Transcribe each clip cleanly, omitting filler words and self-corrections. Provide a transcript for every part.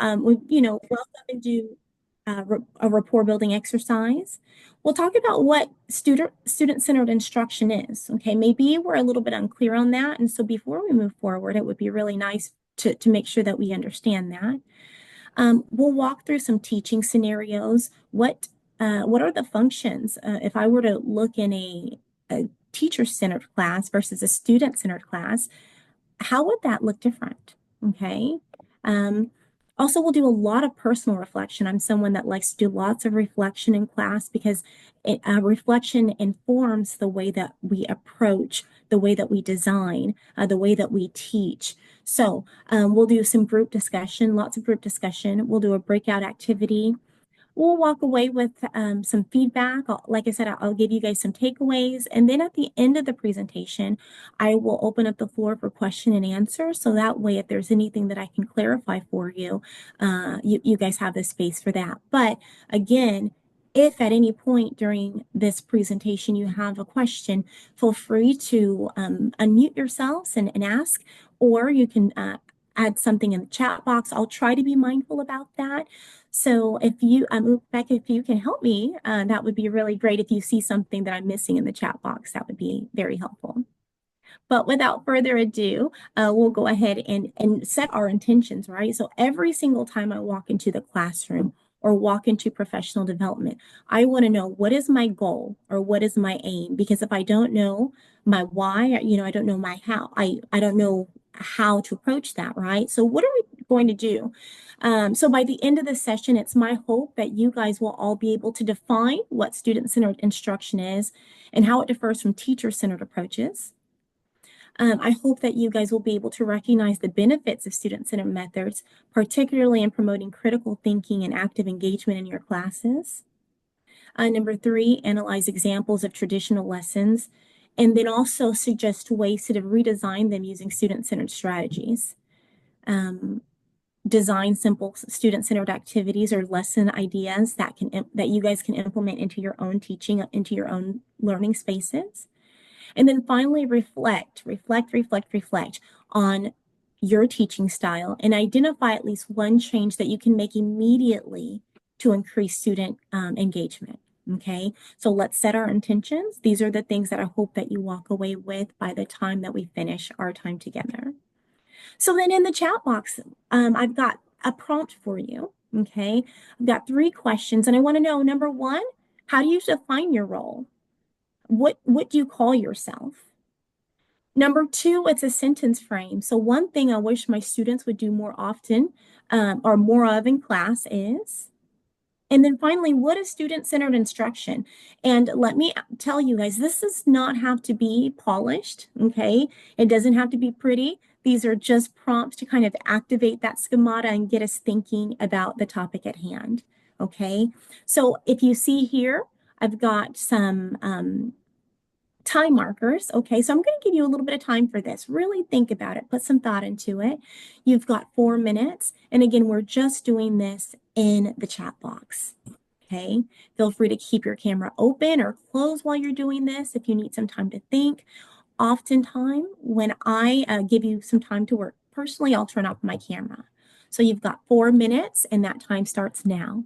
We'll go and do a rapport building exercise. We'll talk about what student-centered instruction is. Okay, maybe we're a little bit unclear on that, and so before we move forward, it would be really nice to make sure that we understand that. We'll walk through some teaching scenarios. What are the functions? If I were to look in a teacher-centered class versus a student-centered class, how would that look different? Okay. Um, Also, we'll do a lot of personal reflection. I'm someone that likes to do lots of reflection in class because reflection informs the way that we approach, the way that we design, the way that we teach. So, we'll do some group discussion, lots of group discussion. We'll do a breakout activity. We'll walk away with some feedback. Like I said, I'll give you guys some takeaways. And then at the end of the presentation, I will open up the floor for question and answer. So that way, if there's anything that I can clarify for you, you guys have the space for that. But again, if at any point during this presentation you have a question, feel free to unmute yourselves and ask, or you can add something in the chat box. I'll try to be mindful about that. So if you, Becca, if you can help me, that would be really great. If you see something that I'm missing in the chat box, that would be very helpful. But without further ado, we'll go ahead and set our intentions, right? So every single time I walk into the classroom or walk into professional development, I want to know what is my goal or what is my aim? Because if I don't know my why, I don't know my how, I don't know how to approach that, right? So what are we going to do? So by the end of the session, it's my hope that you guys will all be able to define what student-centered instruction is and how it differs from teacher-centered approaches. I hope that you guys will be able to recognize the benefits of student-centered methods, particularly in promoting critical thinking and active engagement in your classes. Number three, analyze examples of traditional lessons, and then also suggest ways to redesign them using student-centered strategies. Design simple student-centered activities or lesson ideas that you guys can implement into your own teaching, into your own learning spaces. And then finally, reflect on your teaching style and identify at least one change that you can make immediately to increase student engagement. Okay, so let's set our intentions. These are the things that I hope that you walk away with by the time that we finish our time together. So then in the chat box, I've got a prompt for you. Okay, I've got three questions, and I want to know, number one, how do you define your role? What do you call yourself? Number two, it's a sentence frame. So one thing I wish my students would do more often or more of in class is, and then finally, what is student-centered instruction? And let me tell you guys, this does not have to be polished, okay? It doesn't have to be pretty. These are just prompts to kind of activate that schemata and get us thinking about the topic at hand, okay? So if you see here, I've got some time markers. Okay, so I'm going to give you a little bit of time for this. Really think about it, put some thought into it. You've got 4 minutes. And again, we're just doing this in the chat box. Okay, feel free to keep your camera open or closed while you're doing this if you need some time to think. Oftentimes, when I give you some time to work personally, I'll turn off my camera. So you've got 4 minutes, and that time starts now.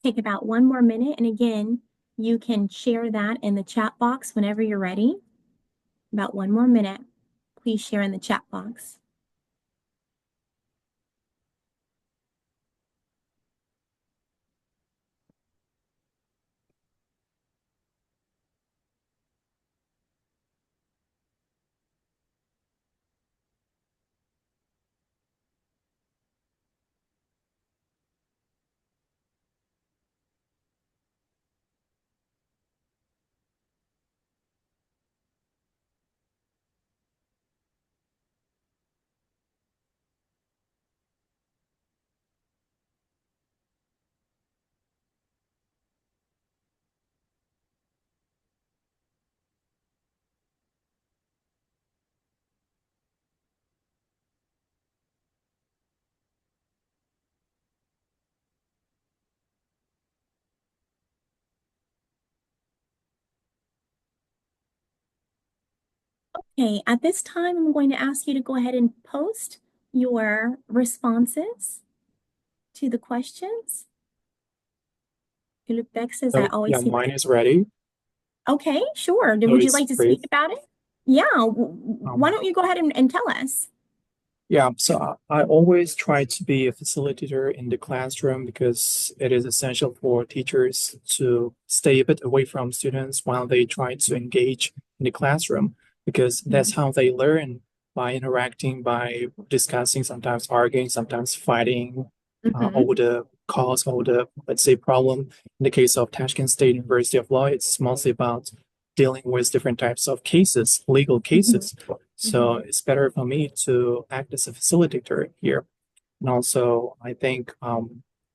take about 1 more minute. And again, you can share that in the chat box whenever you're ready. About 1 more minute. Please share in the chat box. Okay, at this time, I'm going to ask you to go ahead and post your responses to the questions. Beck says, I So always yeah, see. mine is ready. Okay, sure. So Would you it's like to speak brief. about it? Yeah, why Um, don't you go ahead and tell us? yeah, so I always try to be a facilitator in the classroom because it is essential for teachers to stay a bit away from students while they try to engage in the classroom, because that's how they learn by interacting, by discussing, sometimes arguing, sometimes fighting Mm-hmm. over the cause, over the, let's say, problem. In the case of Tashkent State University of Law, it's mostly about dealing with different types of cases, legal Mm-hmm. cases. So Mm-hmm. it's better for me to act as a facilitator here. And also, I think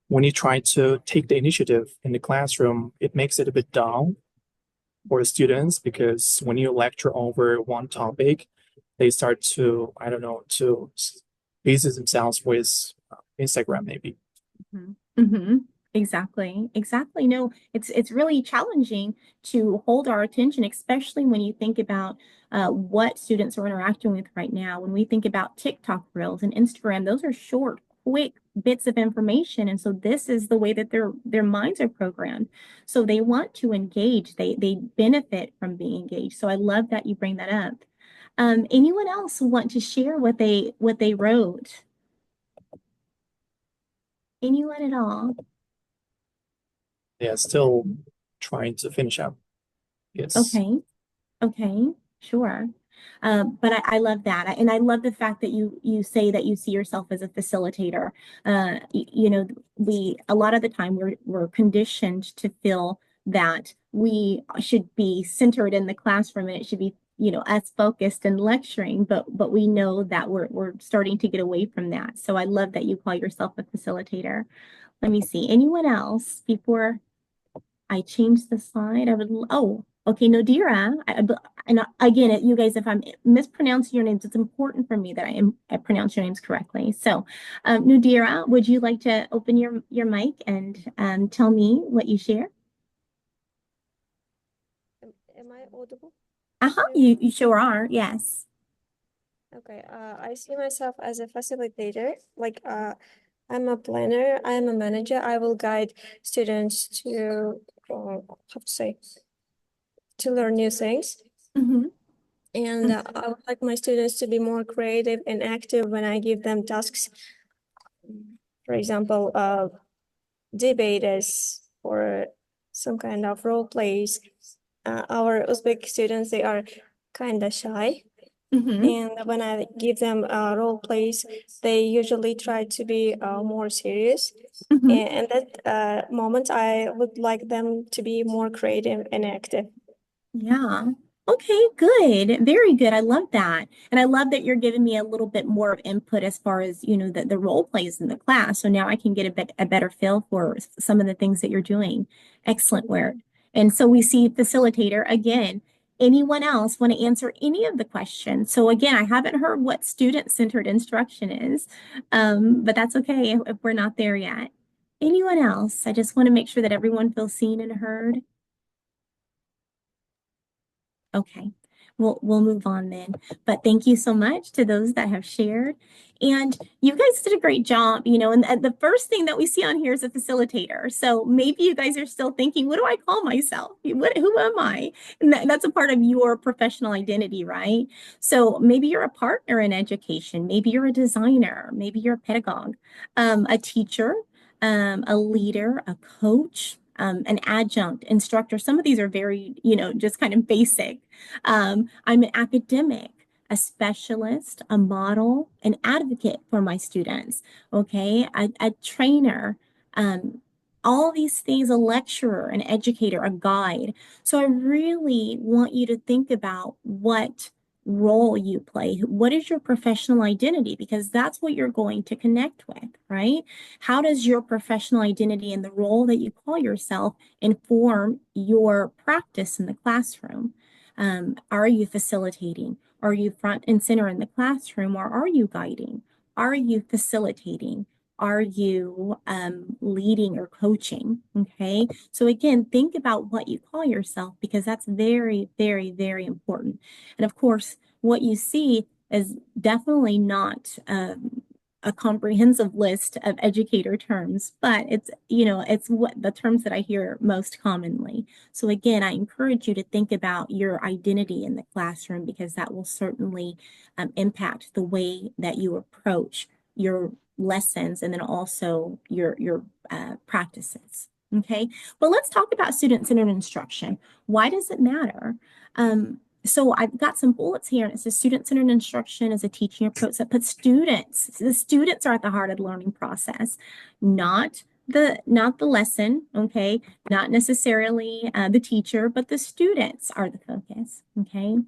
when you try to take the initiative in the classroom, it makes it a bit dull for the students because when you lecture over one topic, they start to, I don't know, to busy themselves with Instagram maybe. Mhm. Mhm. Exactly. Exactly. No, it's really challenging to hold our attention, especially when you think about what students are interacting with right now. When we think about TikTok reels and Instagram, those are short, quick bits of information, and so this is the way that their minds are programmed. So they want to engage. They benefit from being engaged. So I love that you bring that up. Anyone else want to share what they wrote? Anyone at all? Yeah, still trying to finish up. Yes. Okay. Okay, sure. But I love that, and I love the fact that you say that you see yourself as a facilitator. We a lot of the time we're conditioned to feel that we should be centered in the classroom and it should be us focused and lecturing, but we know that we're starting to get away from that. So I love that you call yourself a facilitator. Let me see. Anyone else before I changed the slide? Okay, Nadira. And again, you guys, if I'm mispronouncing your names, it's important for me that I pronounce your names correctly. So, Nadira, would you like to open your mic and tell me what you share? Am I audible? Uh-huh, Yes. you sure are. Yes. Okay. I see myself as a facilitator. I'm a planner. I'm a manager. I will guide students to, how to say, to learn new things. Mm-hmm. And I would like my students to be more creative and active when I give them tasks. For example, debates or some kind of role plays. Our Uzbek students, they are kind of shy. Mm-hmm. And when I give them role plays, they usually try to be more serious. Mm-hmm. And at that moment, I would like them to be more creative and active. Yeah. Okay, good. Very good. I love that. And I love that you're giving me a little bit more of input as far as, the role plays in the class. So now I can get a better feel for some of the things that you're doing. Excellent work. And so we see facilitator again. Anyone else want to answer any of the questions? So again, I haven't heard what student-centered instruction is, but that's okay if we're not there yet. Anyone else? I just want to make sure that everyone feels seen and heard. Okay. we'll move on then. But thank you so much to those that have shared. And you guys did a great job, and the first thing that we see on here is a facilitator. So maybe you guys are still thinking, what do I call myself? Who am I? And that's a part of your professional identity, right? So maybe you're a partner in education, maybe you're a designer, maybe you're a pedagogue, a teacher, a leader, a coach, an adjunct, instructor. Some of these are very, just kind of basic. I'm an academic, a specialist, a model, an advocate for my students, okay? A trainer, um, all these things, a lecturer, an educator, a guide. So I really want you to think about what role you play. What is your professional identity? Because that's what you're going to connect with, right? How does your professional identity and the role that you call yourself inform your practice in the classroom? Are you facilitating? Are you front and center in the classroom, or are you guiding? Are you facilitating? Are you leading or coaching? Okay. So again, think about what you call yourself because that's very, very, very important. And of course, what you see is definitely not a comprehensive list of educator terms, but it's what the terms that I hear most commonly. So again, I encourage you to think about your identity in the classroom because that will certainly impact the way that you approach your lessons and then also your practices. Okay, well, let's talk about student-centered instruction. Why does it matter? So I've got some bullets here, and it says student-centered instruction is a teaching approach that puts the students are at the heart of the learning process, not the lesson, okay, not necessarily the teacher, but the students are the focus, okay.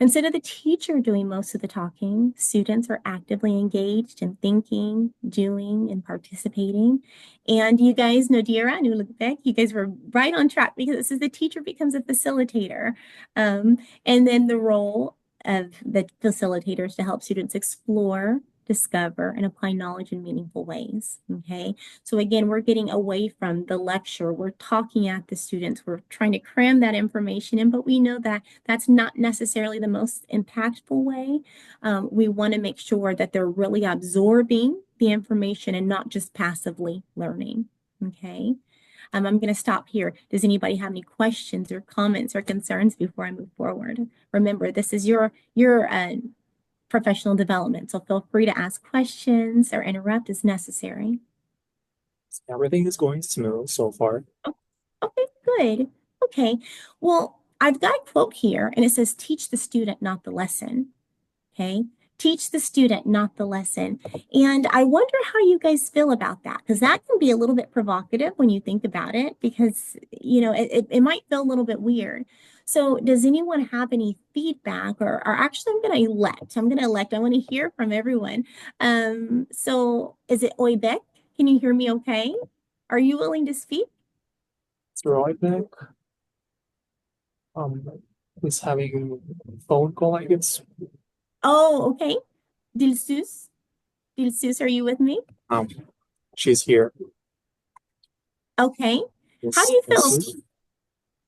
Instead of the teacher doing most of the talking, students are actively engaged in thinking, doing, and participating. And you guys, Nadira and Ulugbek, you guys were right on track because it says the teacher becomes a facilitator. And then the role of the facilitators to help students explore, discover, and apply knowledge in meaningful ways. Okay. So again, we're getting away from the lecture. We're talking at the students. We're trying to cram that information in, but we know that that's not necessarily the most impactful way. We want to make sure that they're really absorbing the information and not just passively learning. Okay. I'm going to stop here. Does anybody have any questions or comments or concerns before I move forward? Remember, this is your professional development, so feel free to ask questions or interrupt as necessary. Everything is going smooth so far. Oh, okay, good. Okay, well, I've got a quote here, and it says, "Teach the student, not the lesson." Okay. Teach the student, not the lesson. And I wonder how you guys feel about that, because that can be a little bit provocative when you think about it, because, it might feel a little bit weird. So does anyone have any feedback or actually I'm going to elect, I want to hear from everyone. So is it Oibek? Can you hear me okay? Are you willing to speak? It's right back. He's having a phone call, I guess. Oh, okay. Dilsus, Dilsus, are you with me? Um, she's here. Okay. How do Yes, you feel? yes.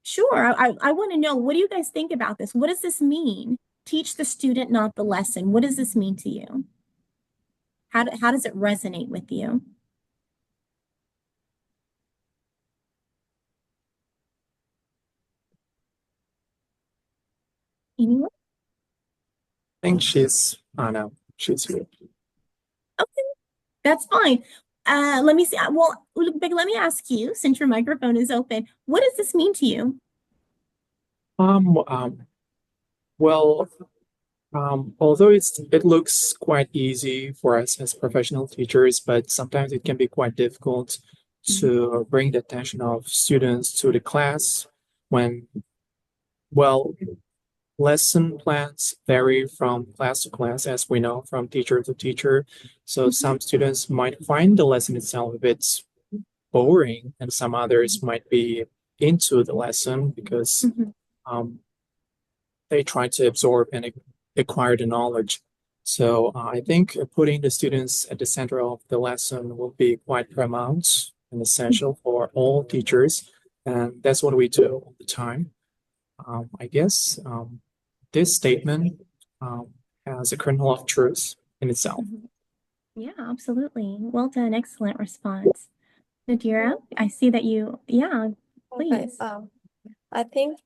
Sure. I want to know, what do you guys think about this? What does this mean? Teach the student, not the lesson. What does this mean to you? How does it resonate with you? Anyone? I think she's, oh no, she's here. Okay, that's fine. Let me see. Well, Ulugбек, let me ask you, since your microphone is open, what does this mean to you? Um, um, well, although it looks quite easy for us as professional teachers, but sometimes it can be quite difficult to bring the attention of students to the class when, well, lesson plans vary from class to class, as we know, from teacher to teacher. So some students might find the lesson itself a bit boring, and some others might be into the lesson because Mhm. um, they try to absorb and acquire the knowledge. So I think putting the students at the center of the lesson will be quite paramount and essential for all teachers. And that's what we do all the time, I guess. this statement has a kernel of truth in itself. Mhm. Yeah, absolutely. Well done. Excellent response. Nadira, I see that yeah, Okay. please. I think,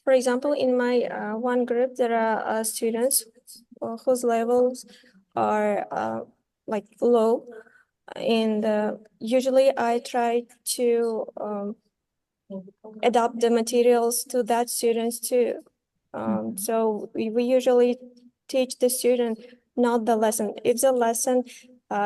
for example, in my one group, there are students whose levels are like low, and usually I try to adapt the materials to that students too. So we usually teach the student not the lesson. If the lesson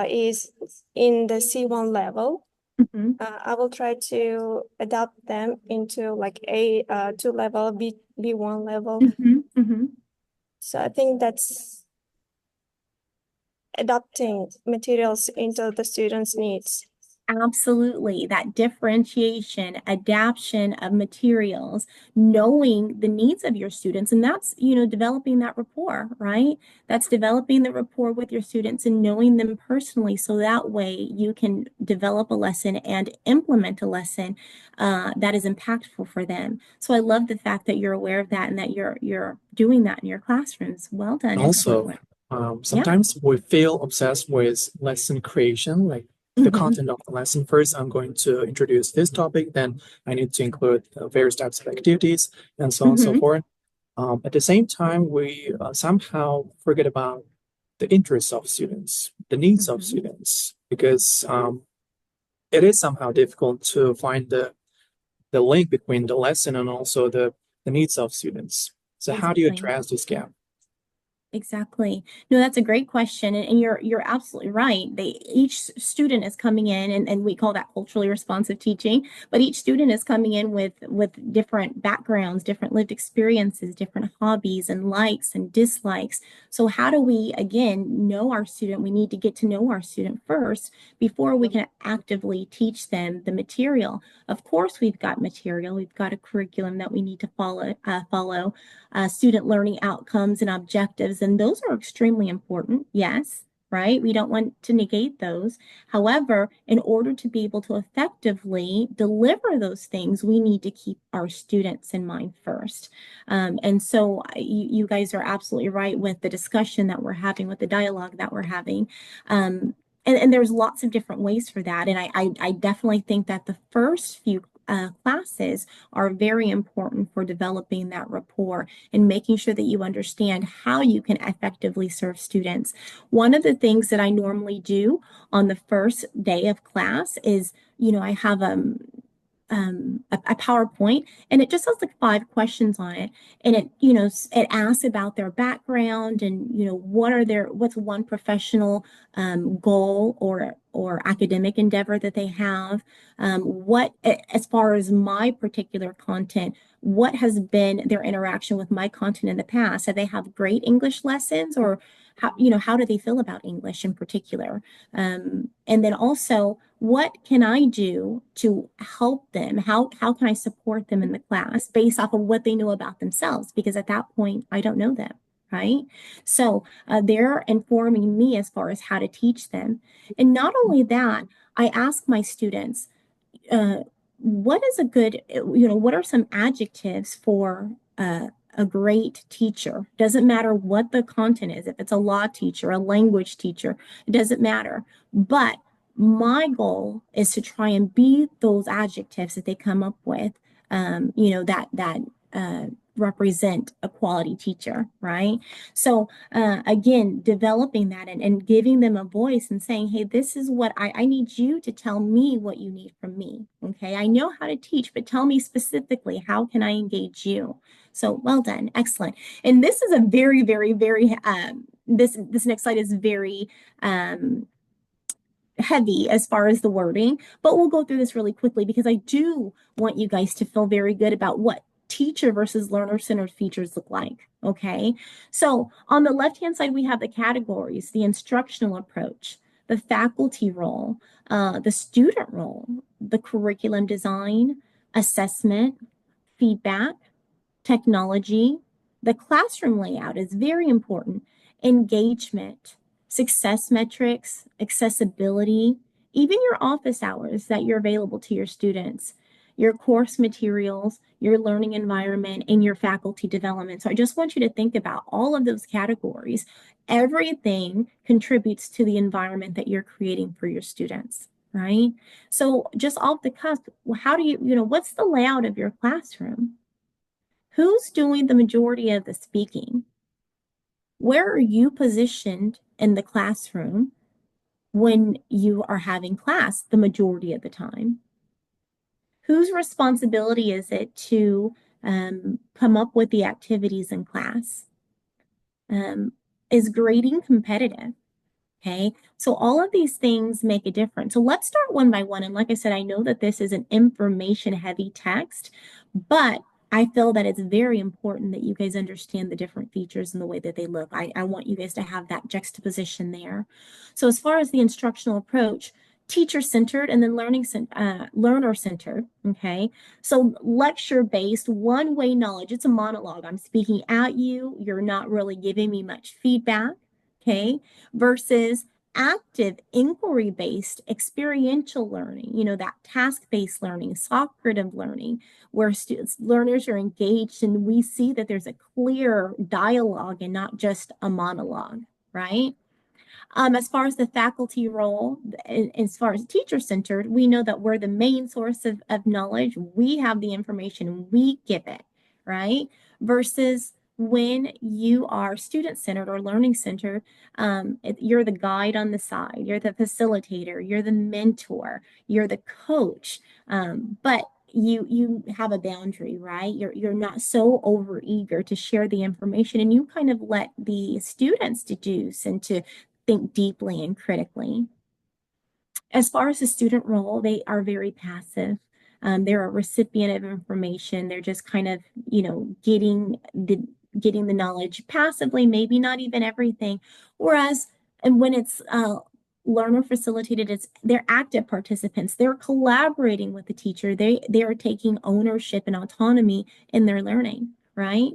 is in the C1 level, Mhm. I will try to adapt them into like A2 level, B1 level. Mhm. Mhm. So I think that's adapting materials into the students' needs. Absolutely. That differentiation, adaptation of materials, knowing the needs of your students. And that's, developing that rapport, right? That's developing the rapport with your students and knowing them personally. So that way you can develop a lesson and implement a lesson that is impactful for them. So I love the fact that you're aware of that and that you're doing that in your classrooms. Well done. Also, Excellent. Yeah. sometimes we feel obsessed with lesson creation, like the Mhm. content of the lesson. First, I'm going to introduce this topic, then I need to include various types of activities, and so on and so Mhm. forth. At the same time, we somehow forget about the interests of students, the needs of Mhm. students, because it is somehow difficult to find the link between the lesson and also the needs of students. So how do you Exactly. address this gap? Exactly. No, that's a great question. And you're absolutely right. Each student is coming in and we call that culturally responsive teaching, but each student is coming in with different backgrounds, different lived experiences, different hobbies and likes and dislikes. So how do we again know our student? We need to get to know our student first before we can actively teach them the material. Of course, we've got material, we've got a curriculum that we need to follow student learning outcomes and objectives. And those are extremely important, yes, right? We don't want to negate those. However, in order to be able to effectively deliver those things, we need to keep our students in mind first. And so you guys are absolutely right with the discussion that we're having, with the dialogue that we're having. And there's lots of different ways for that. And I definitely think that the first few classes are very important for developing that rapport and making sure that you understand how you can effectively serve students. One of the things that I normally do on the first day of class is, I have a PowerPoint and it just has like 5 questions on it. And it asks about their background and, what's one professional goal or academic endeavor that they have. As far as my particular content, what has been their interaction with my content in the past? Have they have great English lessons or how do they feel about English in particular? And then also, what can I do to help them? How can I support them in the class based off of what they know about themselves? Because at that point, I don't know them, right? So they're informing me as far as how to teach them. And not only that, I ask my students, uh, what is a good, what are some adjectives for a great teacher? Doesn't matter what the content is, if it's a law teacher, a language teacher, it doesn't matter. But my goal is to try and be those adjectives that they come up with, that uh, represent a quality teacher, right? So again, developing that and giving them a voice and saying, hey, this is what I need you to tell me what you need from me. Okay. I know how to teach, but tell me specifically, how can I engage you? So well done. Excellent. And this is a very, very, very, this next slide is very, heavy as far as the wording, but we'll go through this really quickly because I do want you guys to feel very good about what teacher versus learner centered features look like. Okay. So on the left hand side, we have the categories, the instructional approach, the faculty role, the student role, the curriculum design, assessment, feedback, technology. The classroom layout is very important. Engagement, success metrics, accessibility, even your office hours that you're available to your students. your course materials, your learning environment, and your faculty development. So I just want you to think about all of those categories. Everything contributes to the environment that you're creating for your students, right? So just off the cusp, how do what's the layout of your classroom? Who's doing the majority of the speaking? Where are you positioned in the classroom when you are having class the majority of the time? Whose responsibility is it to come up with the activities in class? Is grading competitive? Okay, so all of these things make a difference. So let's start one by one. And like I said, I know that this is an information heavy text, but I feel that it's very important that you guys understand the different features and the way that they look. I want you guys to have that juxtaposition there. So as far as the instructional approach, teacher-centered and then learner-centered, okay? So lecture-based, one-way knowledge, it's a monologue. I'm speaking at you. You're not really giving me much feedback, okay? Versus active inquiry-based experiential learning, that task-based learning, Socrative learning, where learners are engaged and we see that there's a clear dialogue and not just a monologue, right? As far as the faculty role, as far as teacher-centered, we know that we're the main source of knowledge. We have the information, we give it, right? Versus when you are student-centered or learning-centered, you're the guide on the side, you're the facilitator, you're the mentor, you're the coach, but you have a boundary, right? You're not so over eager to share the information, and you kind of let the students deduce and to think deeply and critically. As far as the student role, they are very passive. They're a recipient of information. They're just kind of, getting the knowledge passively, maybe not even everything. Whereas, and when it's learner facilitated, they're active participants. They're collaborating with the teacher. They are taking ownership and autonomy in their learning, right?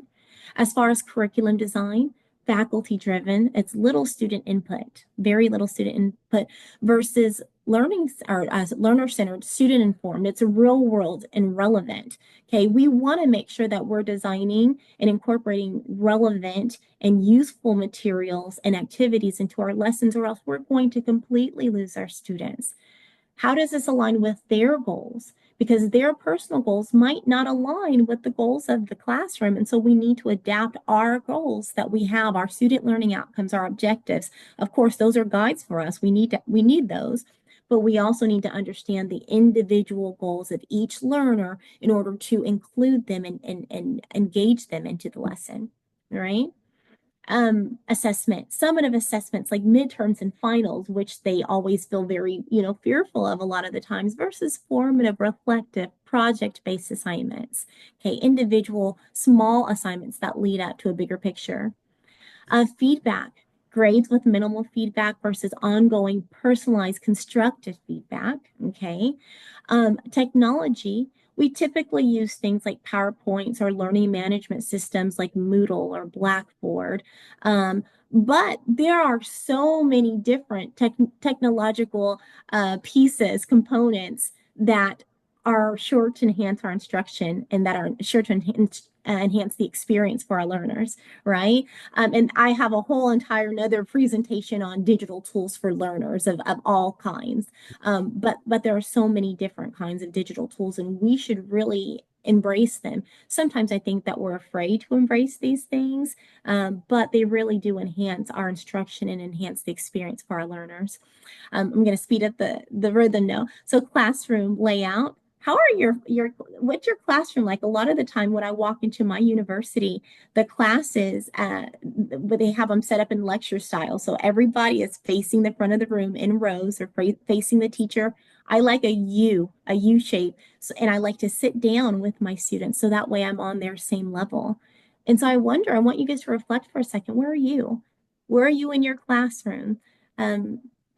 As far as curriculum design, faculty driven, it's little student input, very little student input versus learner centered, student informed. It's a real world and relevant. Okay, we want to make sure that we're designing and incorporating relevant and useful materials and activities into our lessons, or else we're going to completely lose our students. How does this align with their goals? Because their personal goals might not align with the goals of the classroom. And so we need to adapt our goals that we have, our student learning outcomes, our objectives. Of course, those are guides for us. We need those, but we also need to understand the individual goals of each learner in order to include them and engage them into the lesson, right? Assessment, summative assessments like midterms and finals, which they always feel very, fearful of a lot of the times, versus formative, reflective, project-based assignments. Okay, individual small assignments that lead up to a bigger picture. Feedback, grades with minimal feedback versus ongoing personalized constructive feedback. Okay. Technology, we typically use things like PowerPoints or learning management systems like Moodle or Blackboard. But there are so many different technological pieces, components that are sure to enhance our instruction and that are sure to enhance the experience for our learners, right? And I have a whole entire another presentation on digital tools for learners of all kinds. But there are so many different kinds of digital tools, and we should really embrace them. Sometimes I think that we're afraid to embrace these things, but they really do enhance our instruction and enhance the experience for our learners. I'm going to speed up the rhythm now. So classroom layout. How are what's your classroom like? A lot of the time when I walk into my university, the classes, they have them set up in lecture style. So everybody is facing the front of the room in rows or facing the teacher. I like a U shape. So, and I like to sit down with my students so that way I'm on their same level. And so I want you guys to reflect for a second. Where are you? Where are you in your classroom?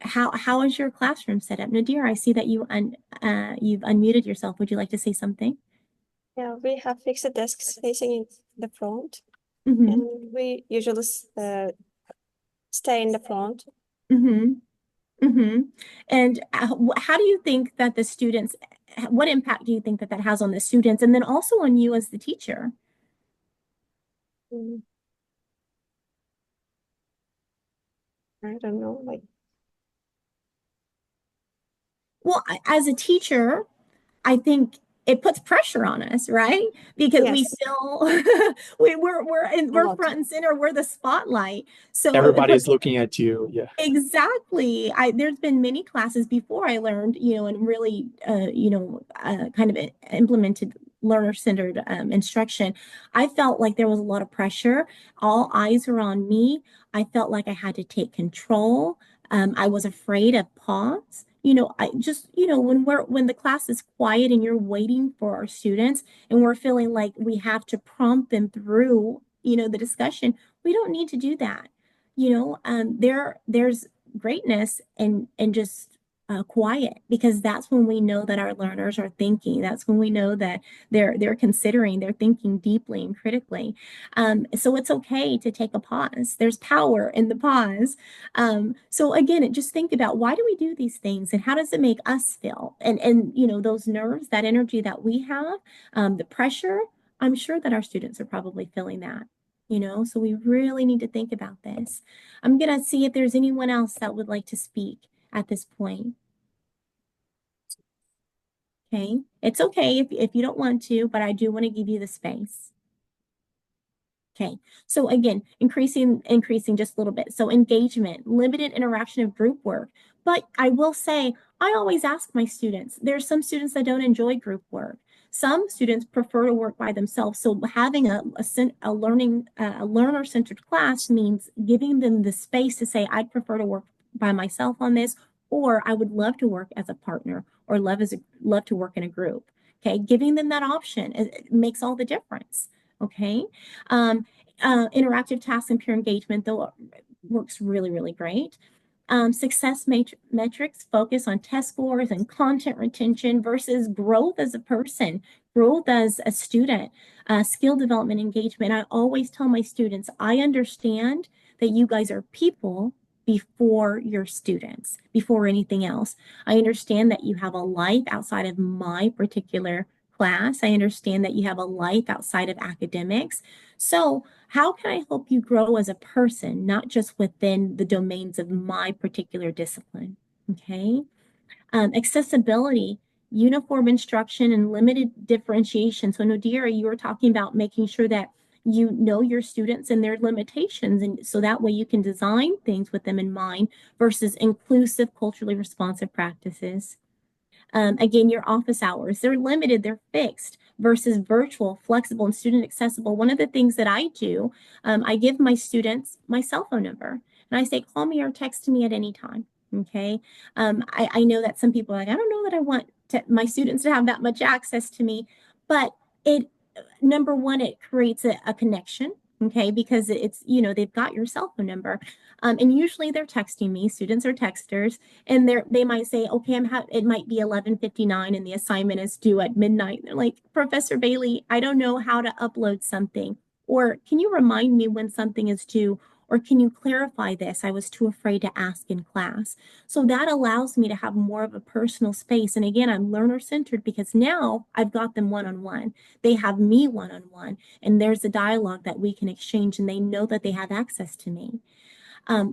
How is your classroom set up? Nadir, I see that you've unmuted yourself. Would you like to say something? Yeah, we have fixed desks facing in the front, Mm-hmm. and we usually stay in the front. Mm-hmm. Mm-hmm. And how do you think that the students what impact do you think that that has on the students and then also on you as the teacher? Mm, I don't know, like, Well, as a teacher, I think it puts pressure on us, right? Because we yes, still a we're lot. front and center, we're the spotlight. So it Everybody's puts looking at you. Yeah. exactly. There's been many classes before I learned, and really, kind of implemented learner-centered instruction. I felt like there was a lot of pressure. All eyes were on me. I felt like I had to take control. I was afraid of pause. I just, when the class is quiet and you're waiting for our students and we're feeling like we have to prompt them through, the discussion, we don't need to do that. There's greatness and just quiet, because that's when we know that our learners are thinking. That's when we know that they're considering, they're thinking deeply and critically. So it's okay to take a pause. There's power in the pause. So again, just think about, why do we do these things and how does it make us feel? And those nerves, that energy that we have, the pressure. I'm sure that our students are probably feeling that. So we really need to think about this. I'm going to see if there's anyone else that would like to speak at this point. Okay. It's okay if you don't want to, but I do want to give you the space. Okay. So again, increasing just a little bit. So engagement, limited interaction of group work. But I will say, I always ask my students, there's some students that don't enjoy group work. Some students prefer to work by themselves. So having a learner-centered class means giving them the space to say, I'd prefer to work by myself on this, or I would love to work as a partner, or love to work in a group. Okay. Giving them that option, it makes all the difference. Okay. Um, Interactive task and peer engagement, though, works really, really great. Success metrics focus on test scores and content retention versus growth as a person, growth as a student, skill development, engagement. I always tell my students, I understand that you guys are people before your students, before anything else. I understand that you have a life outside of my particular class. I understand that you have a life outside of academics. So, how can I help you grow as a person, not just within the domains of my particular discipline? Okay. Accessibility, uniform instruction, and limited differentiation. So, Nadira, you were talking about making sure that you know your students and their limitations. And so that way you can design things with them in mind versus inclusive, culturally responsive practices. Again, your office hours, they're limited, they're fixed versus virtual, flexible, and student accessible. One of the things that I do, I give my students my cell phone number and I say, call me or text me at any time. Okay. I know that some people are like, I don't know that I want my students to have that much access to me, but it, number one, it creates a connection. Okay, because they've got your cell phone number. And usually they're texting me, students are texters, and they might say, okay, it might be 11:59 and the assignment is due at midnight. They're like, Professor Bailey, I don't know how to upload something, or can you remind me when something is due, or can you clarify this? I was too afraid to ask in class. So that allows me to have more of a personal space. And again, I'm learner centered because now I've got them one-on-one. They have me one-on-one, and there's a dialogue that we can exchange, and they know that they have access to me.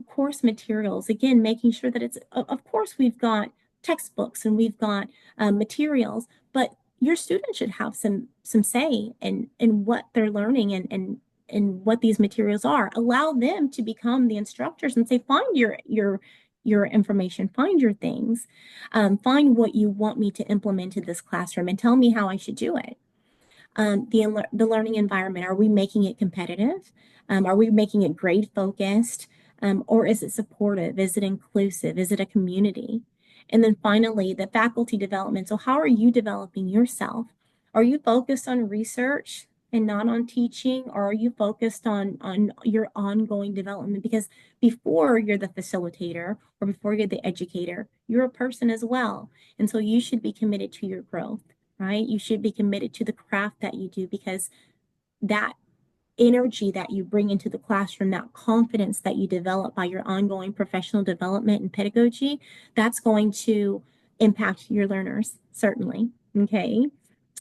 Course materials, again, making sure that of course, we've got textbooks and we've got materials, but your students should have some say in what they're learning and what these materials are. Allow them to become the instructors and say, find your information, find your things, find what you want me to implement in this classroom and tell me how I should do it. The learning environment, are we making it competitive? Are we making it grade focused? Or is it supportive? Is it inclusive? Is it a community? And then finally, the faculty development. So how are you developing yourself? Are you focused on research and not on teaching? Or are you focused on your ongoing development? Because before you're the facilitator or before you're the educator, you're a person as well. And so you should be committed to your growth, right? You should be committed to the craft that you do, because that energy that you bring into the classroom, that confidence that you develop by your ongoing professional development and pedagogy, that's going to impact your learners, certainly. Okay.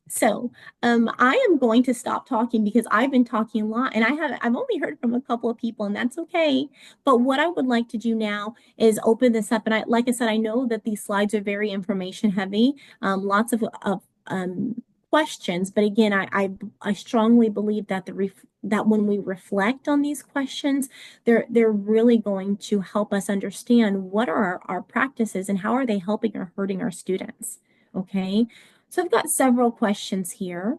So, I am going to stop talking because I've been talking a lot and I've only heard from a couple of people and that's okay. But what I would like to do now is open this up. And like I said, I know that these slides are very information heavy, lots of questions. But again, I strongly believe that that when we reflect on these questions, they're really going to help us understand what are our practices and how are they helping or hurting our students. Okay. So I've got several questions here,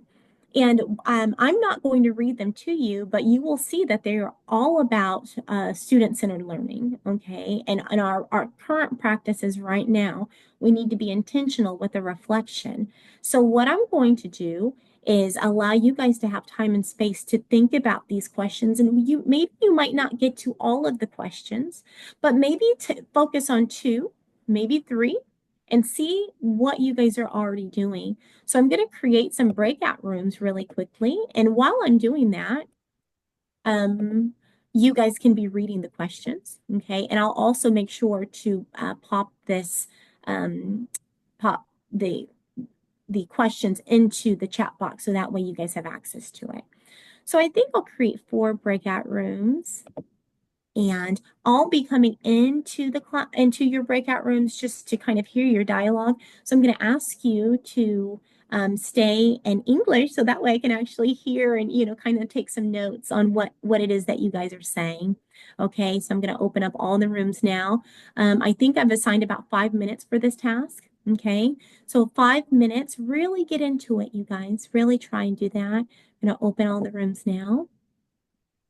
and I'm not going to read them to you, but you will see that they are all about student-centered learning, okay? And our current practices right now, we need to be intentional with the reflection. So what I'm going to do is allow you guys to have time and space to think about these questions, and maybe you might not get to all of the questions, but maybe to focus on two, maybe three, and see what you guys are already doing. So I'm going to create some breakout rooms really quickly. And while I'm doing that, you guys can be reading the questions, okay? And I'll also make sure to pop the questions into the chat box so that way you guys have access to it. So I think I'll create 4 breakout rooms. And I'll be coming into your breakout rooms just to kind of hear your dialogue. So I'm going to ask you to stay in English so that way I can actually hear and kind of take some notes on what it is that you guys are saying. Okay, so I'm going to open up all the rooms now. I think I've assigned about 5 minutes for this task. Okay, so 5 minutes. Really get into it, you guys. Really try and do that. I'm going to open all the rooms now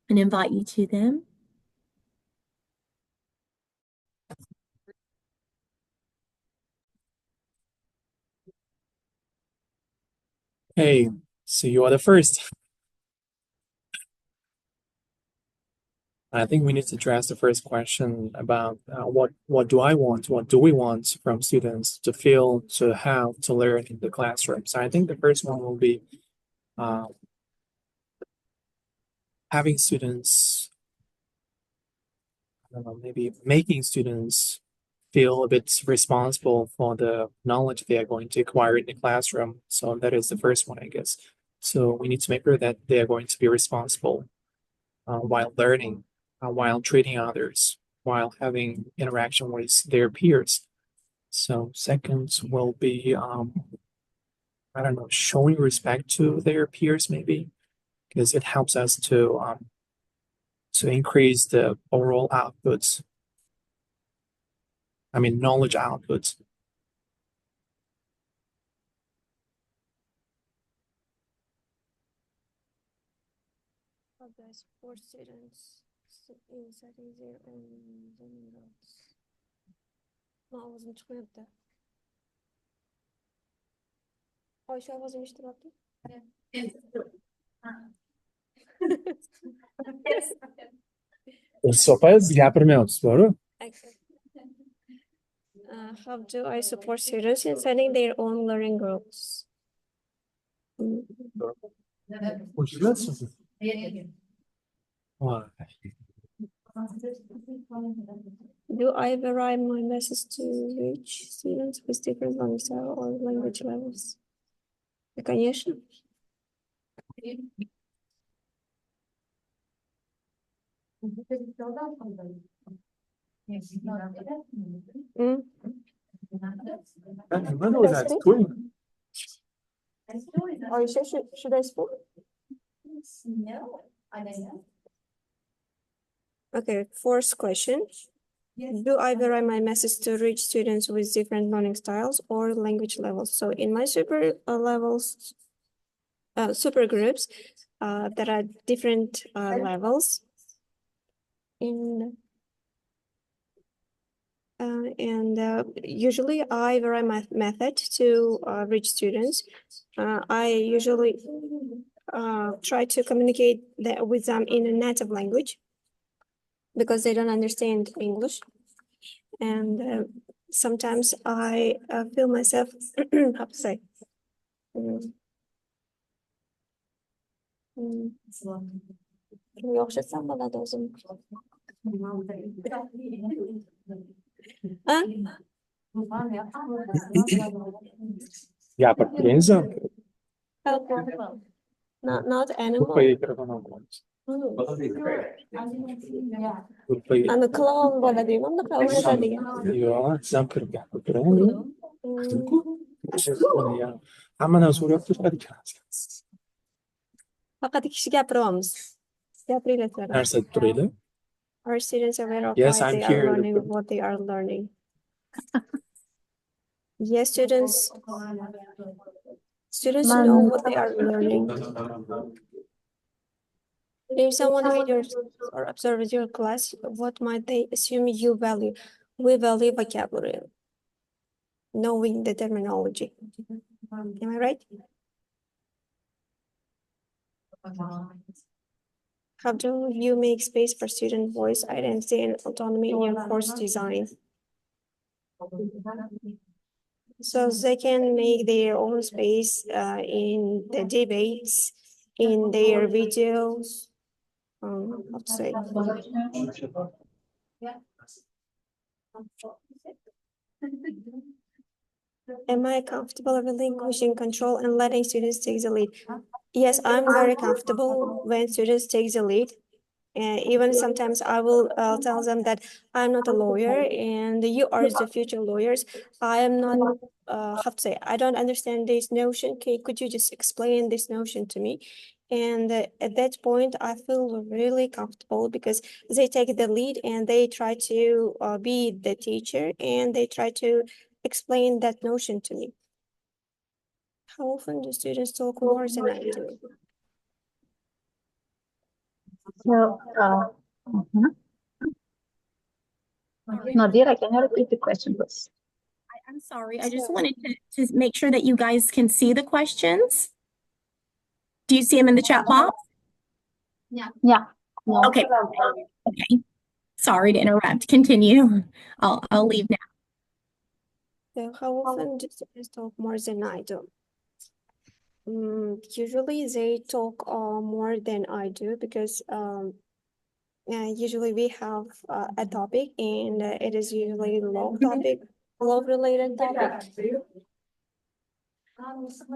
and invite you to them. Hey, so you are the first. I think we need to address the first question about what do I want, what do we want from students to feel, to have, to learn in the classroom. So I think the first one will be uh, having students, I don't know, maybe making students feel a bit responsible for the knowledge they are going to acquire in the classroom. So that is the first one, I guess. So we need to make sure that they are going to be responsible while learning, while treating others, while having interaction with their peers. So second will be, I don't know, showing respect to their peers maybe, because it helps us to increase the overall outputs. I mean, knowledge outputs. How do I support students in setting their own learning goals? No, I wasn't aware of that. Ayşe yazmıştı baktı. Sopa ya pirmiausia, doğru? How do I support students in setting their own learning goals? Vay. Do I vary my message to reach students with different learning style or language levels? Конечно. Are you sure? Should I speak? No, I don't know. Okay, first question. Do I vary my message to reach students with different learning styles or language levels? So in my super levels, super groups, there are different levels in and usually I vary my method to reach students. I usually try to communicate with them in a native language because they don't understand English. And sometimes I feel myself, how to say, Ya, per criança, Not por animal. país que não gosto. Por país. أنا كلون بلدي ما بنقرأ بلدي. Ya, sen kırık. Kırık. Ya. Ama nasıl oluyor? Hadi. فقط kişi gapiramiz. Gapiringlar. Her sektörüyle. Are students aware of Yes, why I'm they are here. learning what they are learning? Yes, students know what they are learning. If someone reads or observes your class, what might they assume you value? We value vocabulary, knowing the terminology. Am I right? How do you make space for student voice, identity, and autonomy in your course design? So they can make their own space in the debates, in their videos. How to say? Am I comfortable relinquishing control and letting students take the lead? Yes, I'm very comfortable when students take the lead. And even sometimes I will tell them that I'm not a lawyer and you are the future lawyers. I am not, how to say, I don't understand this notion. Could you just explain this notion to me? And at that point, I feel really comfortable because they take the lead and they try to be the teacher and they try to explain that notion to me. How often do students talk more than I do? So, mhm. Nadira, can you repeat the question, please? I'm sorry. I just wanted to make sure that you guys can see the questions. Do you see them in the chat box? Yeah. Okay. Okay. Sorry to interrupt. Continue. I'll leave now. So how often do students talk more than I do? Usually they talk more than I do because usually we have a topic and it is usually law related topic.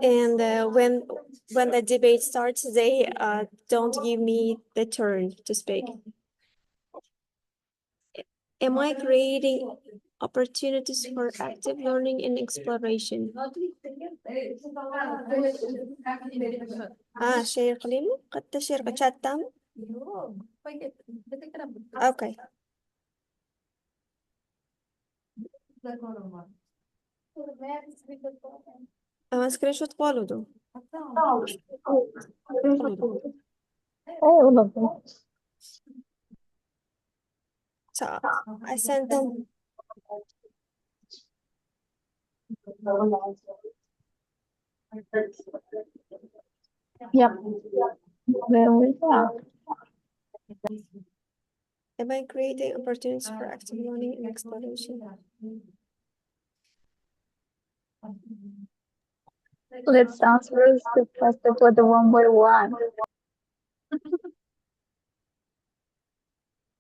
And when the debate starts, they don't give me the turn to speak. Am I creating opportunities for active learning and exploration? شير قليل قد تشير قد Okay. سكرين شوت قالوا all of them. So I sent them. Yeah. There we go. Am I creating opportunities for active learning and exploration? Let's answer the question for the one by one.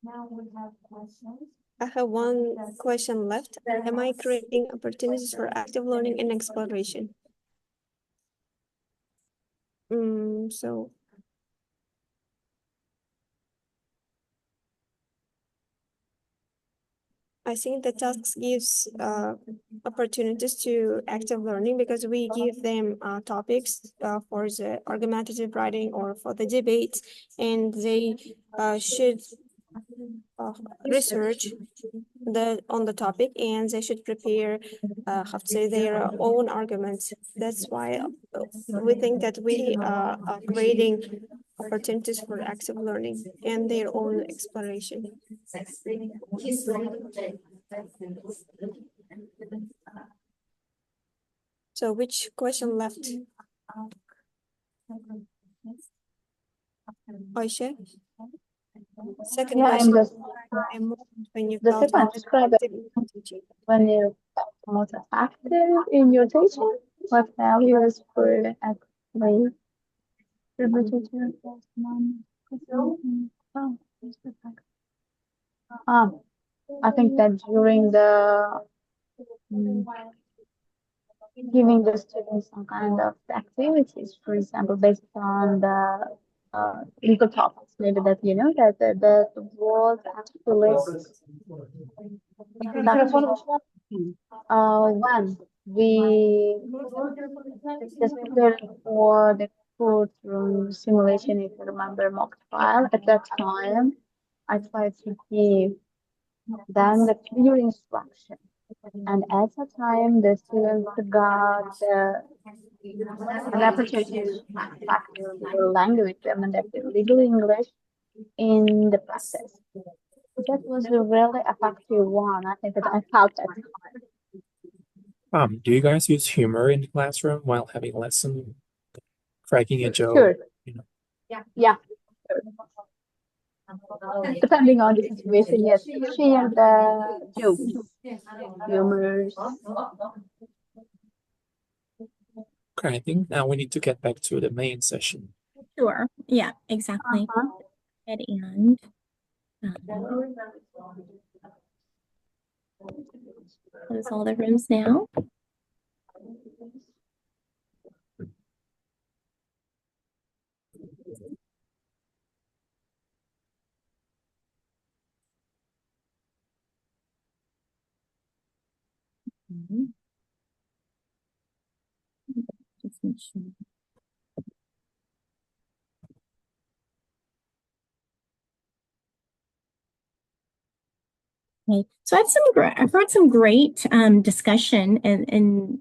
Now we have questions. I have one question left. Am I creating opportunities for active learning and exploration? So I think the tasks gives opportunities to active learning because we give them topics for the argumentative writing or for the debates, and they should research on the topic and they should prepare have to say their own arguments. That's why we think that we are creating opportunities for active learning and their own exploration. So which question left? Aisha? Second question. When you The second, describe it. When you're most active in your teaching, what values were actually attributed to your I think that during the giving the students some kind of activities, for example, based on the legal topics, maybe that you know that the world actually when we just prepared for the courtroom simulation, if you remember mock trial, at that time, I tried to give them the clear instruction. And at the time, the students got an opportunity to practice their language and their legal English in the process. That was a really effective one. I think that I felt that. Do you guys use humor in the classroom while having a lesson, cracking a joke? Sure. You know? Yeah. Depending on the situation, yes. Share the jokes, humors. Okay, I think now we need to get back to the main session. Sure. Yeah, exactly. And close all the rooms now. Just make sure. Okay, so I've heard some great discussion in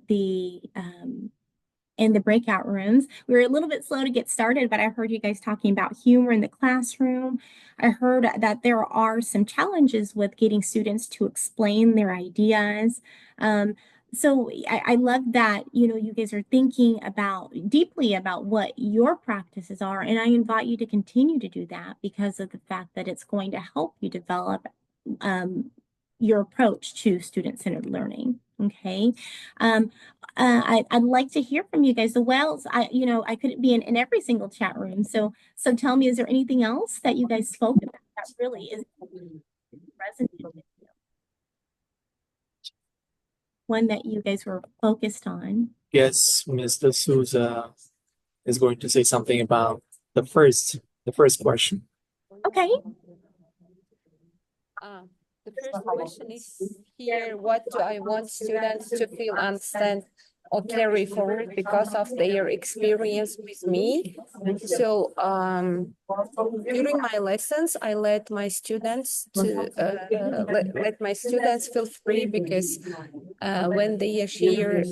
the breakout rooms. We were a little bit slow to get started, but I heard you guys talking about humor in the classroom. I heard that there are some challenges with getting students to explain their ideas. So I love that, you know, you guys are thinking deeply about what your practices are, and I invite you to continue to do that because of the fact that it's going to help you develop your approach to student-centered learning. Okay. I'd like to hear from you guys. The Wells, I couldn't be in every single chat room. So tell me, is there anything else that you guys spoke about that really is resonant with you? One that you guys were focused on? Yes, Mr. Souza is going to say something about the first question. Okay. The first question is here, what do I want students to feel, understand, or carry forward because of their experience with me? So during my lessons, I let my students let my students feel free because when they share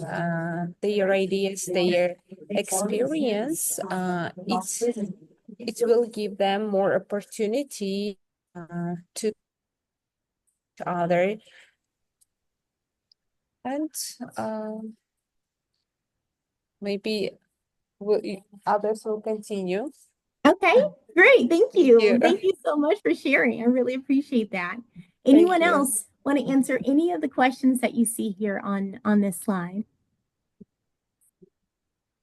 their ideas, their experience, it will give them more opportunity to other, and maybe others will continue. Okay, great. Thank you. you. Thank you so much for sharing. I really appreciate that. Anyone else want to answer any of the questions that you see here on this slide?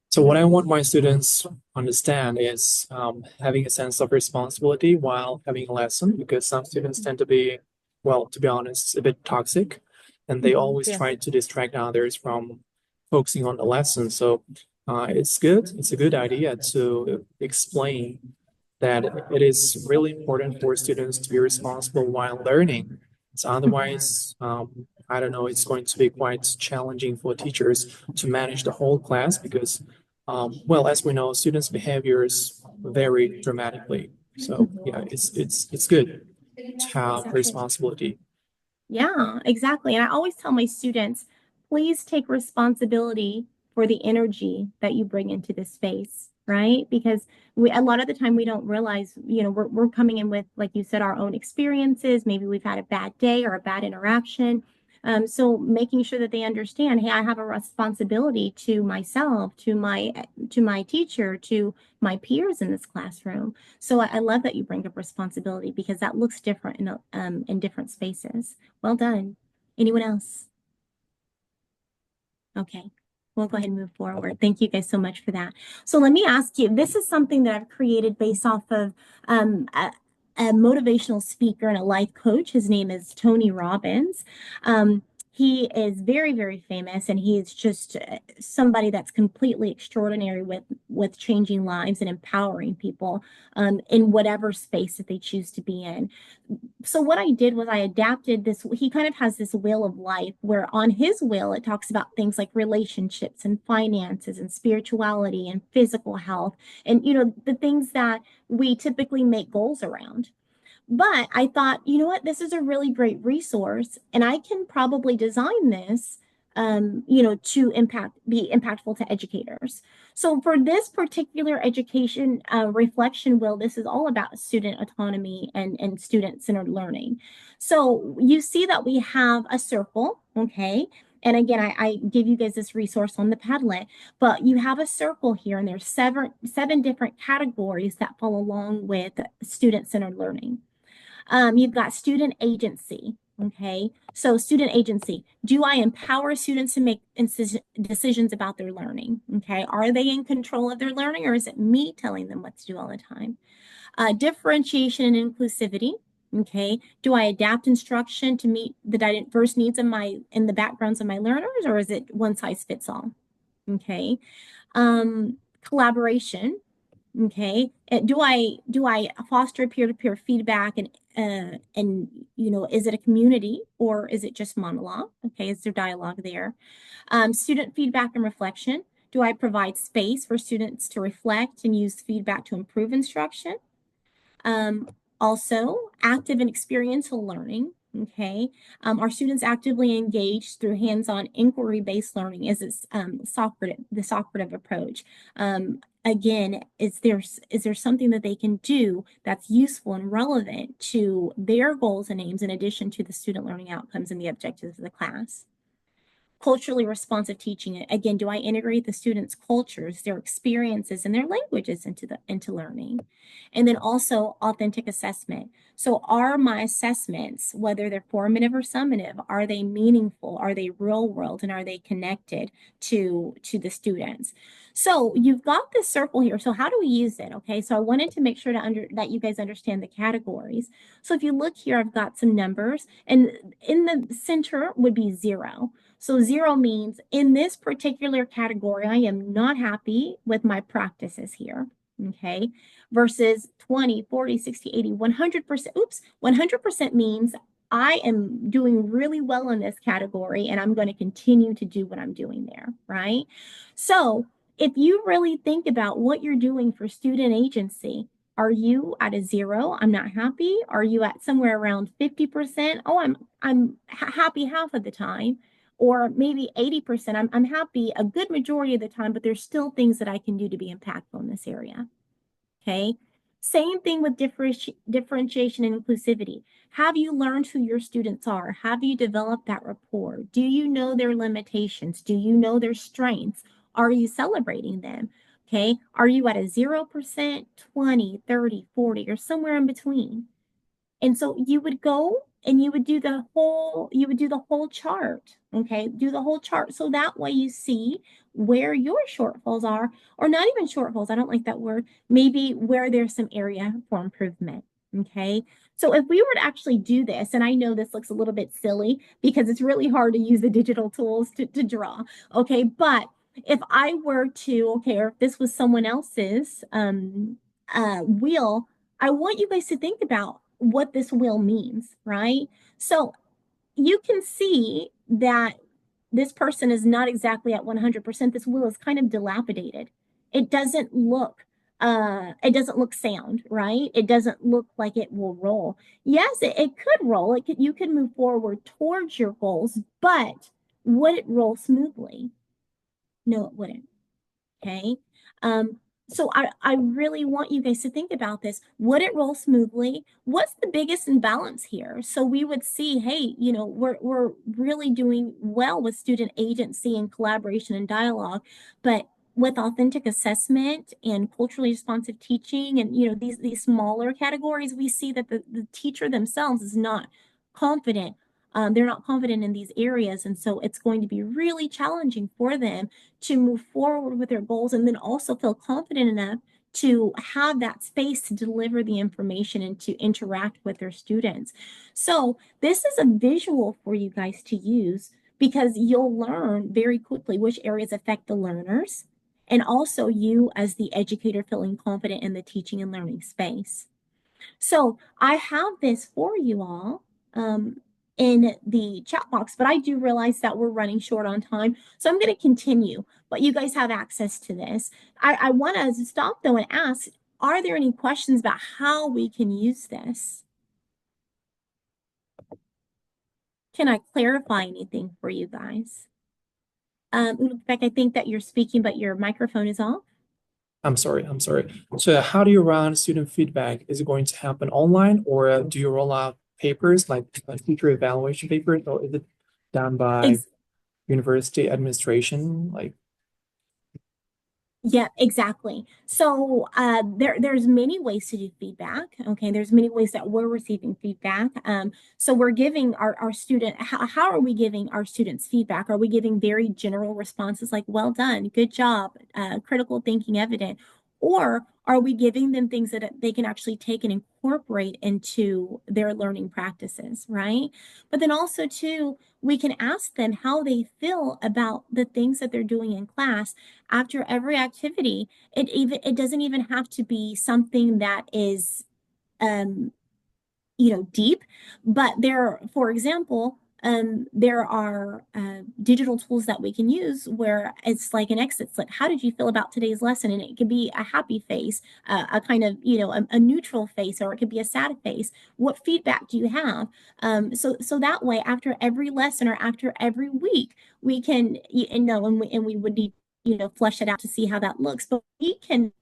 So what I want my students to understand is having a sense of responsibility while having a lesson, because some students tend to be, well, to be honest, a bit toxic, and they always try to distract others from focusing on the lesson. So it's good. It's a good idea to explain that it is really important for students to be responsible while learning. So otherwise, I don't know, it's going to be quite challenging for teachers to manage the whole class because, well, as we know, students' behaviors vary dramatically. So yeah, it's good to have responsibility. Yeah, exactly. And I always tell my students, please take responsibility for the energy that you bring into this space, right? Because a lot of the time we don't realize, you know, we're coming in with, like you said, our own experiences. Maybe we've had a bad day or a bad interaction. So making sure that they understand, hey, I have a responsibility to myself, to my teacher, to my peers in this classroom. So I love that you bring up responsibility because that looks different in different spaces. Well done. Anyone else? Okay, we'll go ahead and move forward. Thank you guys so much for that. So let me ask you, this is something that I've created based off of a motivational speaker and a life coach. His name is Tony Robbins. He is very, very famous, and he's just somebody that's completely extraordinary with changing lives and empowering people in whatever space that they choose to be in. So what I did was I adapted this. He kind of has this wheel of life where on his wheel it talks about things like relationships and finances and spirituality and physical health and the things that we typically make goals around. But I thought, you know what, this is a really great resource, and I can probably design this, to be impactful to educators. So for this particular education reflection wheel, this is all about student autonomy and student-centered learning. So you see that we have a circle, okay? And again, I give you guys this resource on the Padlet, but you have a circle here, and there's seven different categories that fall along with student-centered learning. You've got student agency. Okay, so student agency. Do I empower students to make decisions about their learning? Okay, are they in control of their learning, or is it me telling them what to do all the time? Differentiation and inclusivity. Okay, do I adapt instruction to meet the diverse needs of the backgrounds of my learners, or is it one size fits all? Okay, collaboration. Okay. Do I foster peer-to-peer feedback and is it a community or is it just monologue? Okay, is there dialogue there? Student feedback and reflection. Do I provide space for students to reflect and use feedback to improve instruction? Also, active and experiential learning. Okay, are students actively engaged through hands-on inquiry-based learning? Is it the Socrative approach? Again, is there something that they can do that's useful and relevant to their goals and aims in addition to the student learning outcomes and the objectives of the class? Culturally responsive teaching. Again, do I integrate the students' cultures, their experiences, and their languages into learning? And then also authentic assessment. So are my assessments, whether they're formative or summative, are they meaningful? Are they real world? And are they connected to the students? So you've got this circle here. So how do we use it? Okay, so I wanted to make sure that you guys understand the categories. So if you look here, I've got some numbers, and in the center would be 0. So 0 means in this particular category, I am not happy with my practices here, okay? Versus 20, 40, 60, 80, 100%. Oops, 100% means I am doing really well in this category and I'm going to continue to do what I'm doing there, right? So if you really think about what you're doing for student agency, are you at a 0? I'm not happy. Are you at somewhere around 50%? Oh, I'm happy half of the time. Or maybe 80%. I'm happy a good majority of the time, but there's still things that I can do to be impactful in this area. Okay. Same thing with differentiation and inclusivity. Have you learned who your students are? Have you developed that rapport? Do you know their limitations? Do you know their strengths? Are you celebrating them? Okay. Are you at a 0%, 20, 30, 40, or somewhere in between? And so you would go and you would do the whole chart. Okay, do the whole chart. So that way you see where your shortfalls are, or not even shortfalls, I don't like that word, maybe where there's some area for improvement. Okay, so if we were to actually do this, and I know this looks a little bit silly because it's really hard to use the digital tools to draw. Okay, but if I were to, okay, or if this was someone else's wheel, I want you guys to think about what this wheel means, right? So you can see that this person is not exactly at 100%. This wheel is kind of dilapidated. It doesn't look sound, right? It doesn't look like it will roll. Yes, it could roll. You could move forward towards your goals, but would it roll smoothly? No, it wouldn't. Okay. So I really want you guys to think about this. Would it roll smoothly? What's the biggest imbalance here? So we would see, hey, we're really doing well with student agency and collaboration and dialogue, but with authentic assessment and culturally responsive teaching and these smaller categories, we see that the teacher themselves is not confident. They're not confident in these areas. And so it's going to be really challenging for them to move forward with their goals and then also feel confident enough to have that space to deliver the information and to interact with their students. So this is a visual for you guys to use because you'll learn very quickly which areas affect the learners and also you as the educator feeling confident in the teaching and learning space. So I have this for you all in the chat box, but I do realize that we're running short on time. So I'm going to continue, but you guys have access to this. I want to stop though and ask, are there any questions about how we can use this? Can I clarify anything for you guys? Beck, I think that you're speaking, but your microphone is off. I'm sorry. So how do you run student feedback? Is it going to happen online, or do you roll out papers like teacher evaluation papers, or is it done by university administration? Like, yeah, exactly. So there's many ways to do feedback. Okay, there's many ways that we're receiving feedback. So we're giving our student, how are we giving our students feedback? Are we giving very general responses like, well done, good job, critical thinking evident? Or are we giving them things that they can actually take and incorporate into their learning practices, right? But then also too, we can ask them how they feel about the things that they're doing in class after every activity. It doesn't even have to be something that is um deep, but for example, there are digital tools that we can use where it's like an exit slit. How did you feel about today's lesson? And it could be a happy face, a kind of, a neutral face, or it could be a sad face. What feedback do you have? So that way, after every lesson or after every week, we can, and we would need, flesh it out to see how that looks, but we can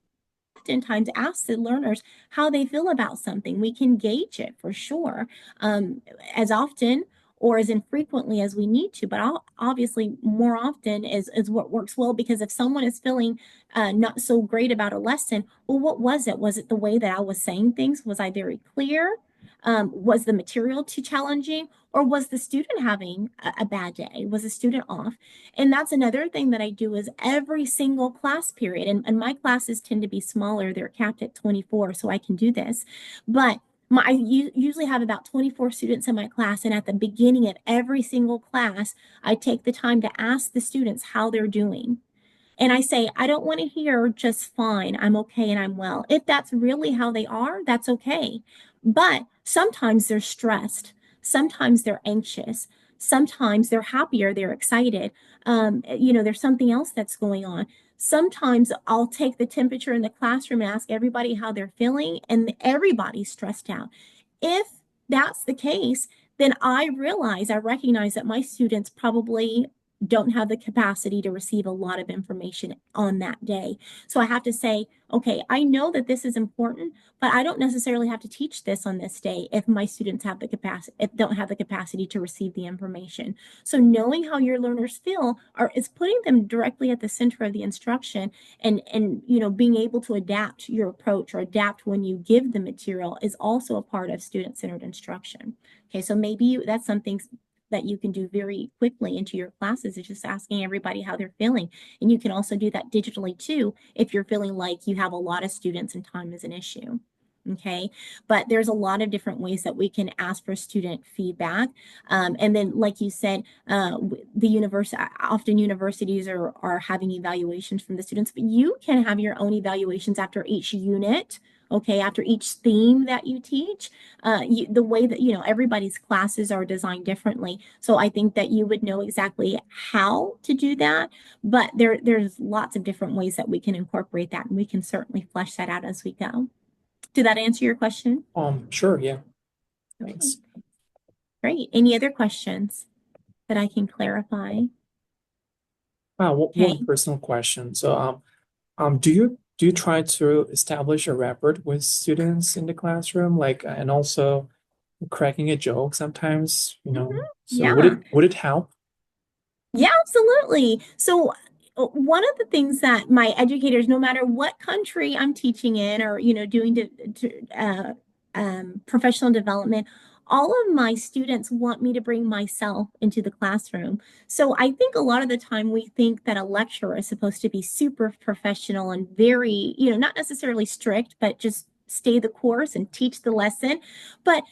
oftentimes ask the learners how they feel about something. We can gauge it for sure, as often or as infrequently as we need to, but obviously more often is what works well, because if someone is feeling not so great about a lesson, well, what was it? Was it the way that I was saying things? Was I very clear? Was the material too challenging? Or was the student having a bad day? Was the student off? And that's another thing that I do is every single class period, and my classes tend to be smaller. They're capped at 24, so I can do this. But I usually have about 24 students in my class, and at the beginning of every single class, I take the time to ask the students how they're doing. And I say, I don't want to hear just fine, I'm okay, and I'm well. If that's really how they are, that's okay. But sometimes they're stressed, sometimes they're anxious, sometimes they're happier, they're excited. There's something else that's going on. Sometimes I'll take the temperature in the classroom and ask everybody how they're feeling, and everybody's stressed out. If that's the case, then I recognize that my students probably don't have the capacity to receive a lot of information on that day. So I have to say, okay, I know that this is important, but I don't necessarily have to teach this on this day if my students have the capacity, if don't have the capacity to receive the information. So knowing how your learners feel is putting them directly at the center of the instruction, and being able to adapt your approach or adapt when you give the material is also a part of student-centered instruction. Okay, so maybe that's something that you can do very quickly into your classes, is just asking everybody how they're feeling. And you can also do that digitally too, if you're feeling like you have a lot of students and time is an issue. Okay, but there's a lot of different ways that we can ask for student feedback. And then, like you said, often universities are having evaluations from the students, but you can have your own evaluations after each unit. Okay, after each theme that you teach, the way that, everybody's classes are designed differently. So I think that you would know exactly how to do that, but there's lots of different ways that we can incorporate that, and we can certainly flesh that out as we go. Did that answer your question? Sure, yeah. Thanks. Great. Any other questions that I can clarify? One personal question. So, do you try to establish a rapport with students in the classroom, like, and also cracking a joke sometimes, So Yeah. would it help? Yeah, absolutely. So one of the things that my educators, no matter what country I'm teaching in or, doing professional development, all of my students want me to bring myself into the classroom. So I think a lot of the time we think that a lecturer is supposed to be super professional and very, not necessarily strict, but just stay the course and teach the lesson. But